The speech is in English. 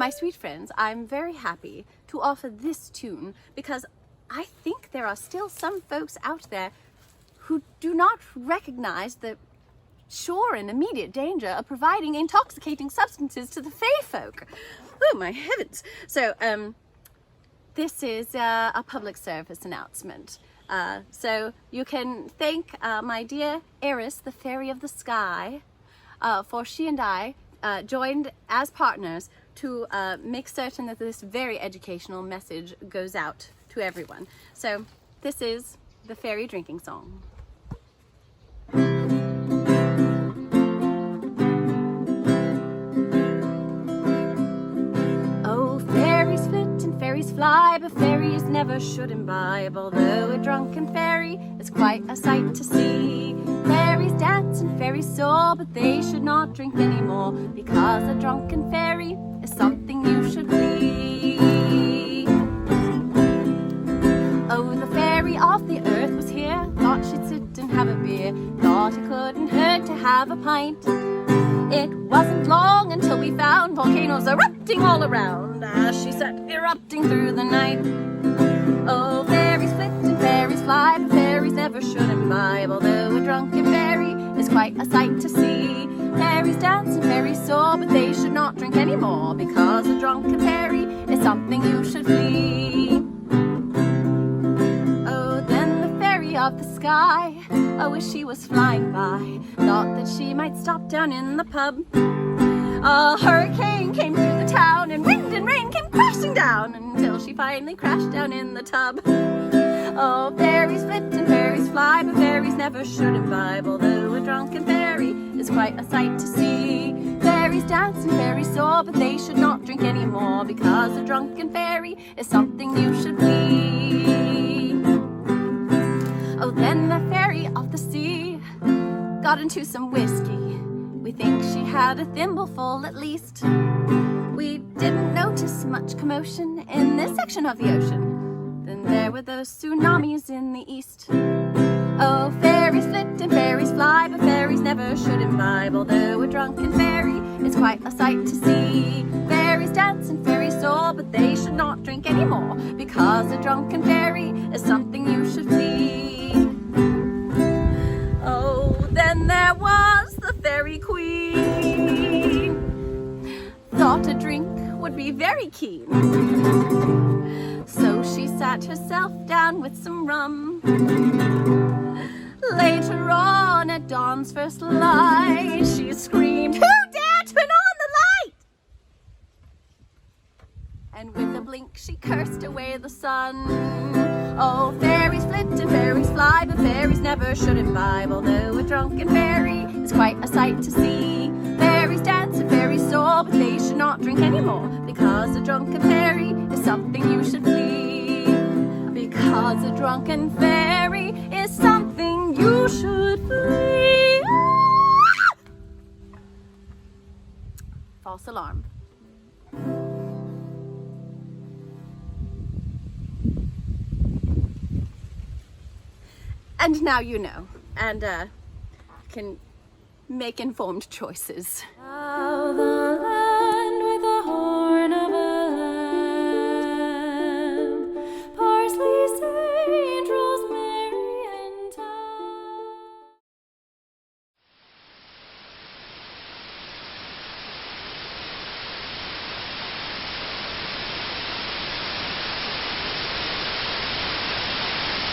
my sweet friends, I'm very happy to offer this tune because I think there are still some folks out there who do not recognize the sure and immediate danger of providing intoxicating substances to the Fae folk. Oh my heavens. So this is a public service announcement. So you can thank my dear Eris, the fairy of the sky, for she and I joined as partners to make certain that this very educational message goes out to everyone. So this is the fairy drinking song. Oh, fairies flit and fairies fly, but fairies never should imbibe, although a drunken fairy is quite a sight to see. Fairies dance and fairies soar, but they should not drink anymore, because a drunken fairy is something you should flee. Oh, the fairy of the earth was here, thought she'd sit and have a beer, thought it couldn't hurt to have a pint. It wasn't long until we found volcanoes erupting all around, as she sat erupting through the night. Oh, fairies flit and fairies fly, but fairies never should imbibe, although a drunken fairy is quite a sight to see. Fairies dance and fairies soar, but they should not drink anymore, because a drunken fairy is something you should flee. Oh, then the fairy of the sky, oh, as she was flying by, thought that she might stop down in the pub. A hurricane came through the town, and wind and rain came crashing down, until she finally crashed down in the tub. Oh, fairies flit and fairies fly, but fairies never should imbibe, although a drunken fairy is quite a sight to see. Fairies dance and fairies soar, but they should not drink anymore, because a drunken fairy is something you should flee. Oh, then the fairy of the sea got into some whiskey. We think she had a thimbleful at least. We didn't notice much commotion in this section of the ocean. Then there were those tsunamis in the east. Oh, fairies flit and fairies fly, but fairies never should imbibe, although a drunken fairy is quite a sight to see. Fairies dance and fairies soar, but they should not drink anymore, because a drunken fairy is something you should flee. Oh, then there was the fairy queen, thought a drink would be very keen. So she sat herself down with some rum. Later on, at dawn's first light, she screamed, "Who dared turn on the light?" And with a blink she cursed away the sun. Oh, fairies flit and fairies fly, but fairies never should imbibe, although a drunken fairy is quite a sight to see. Fairies dance and fairies soar, but they should not drink anymore, because a drunken fairy is something you should flee. Because a drunken fairy is something you should flee. Ah! False alarm. And now you know, and can make informed choices.